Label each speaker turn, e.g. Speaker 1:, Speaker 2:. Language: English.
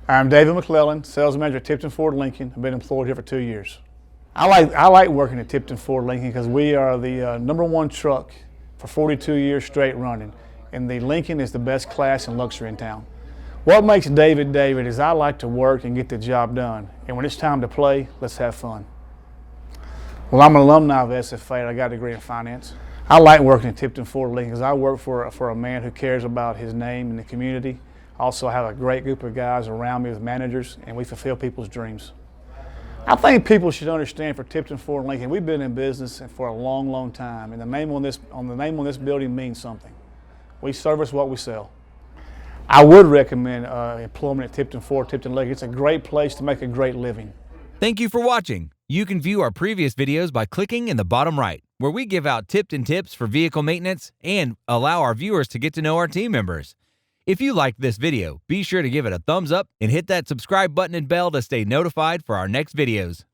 Speaker 1: I'm David Mclelland, sales manager at Tipton Ford Lincoln. I've been employed here for 2 years. I like working at Tipton Ford Lincoln because we are the #1 truck for 42 years straight running, and the Lincoln is the best class and luxury in town. What makes David David is I like to work and get the job done, and when it's time to play, let's have fun. Well, I'm an alumni of SFA and I got a degree in finance. I like working at Tipton Ford Lincoln because I work for a man who cares about his name and the community. Also, I have a great group of guys around me with managers, and we fulfill people's dreams. I think people should understand for Tipton Ford Lincoln, we've been in business for a long, long time, and the name on this building means something. We service what we sell. I would recommend employment at Tipton Ford, Tipton Lincoln. It's a great place to make a great living.
Speaker 2: Thank you for watching. You can view our previous videos by clicking in the bottom right, where we give out Tipton tips for vehicle maintenance and allow our viewers to get to know our team members. If you liked this video, be sure to give it a thumbs up and hit that subscribe button and bell to stay notified for our next videos.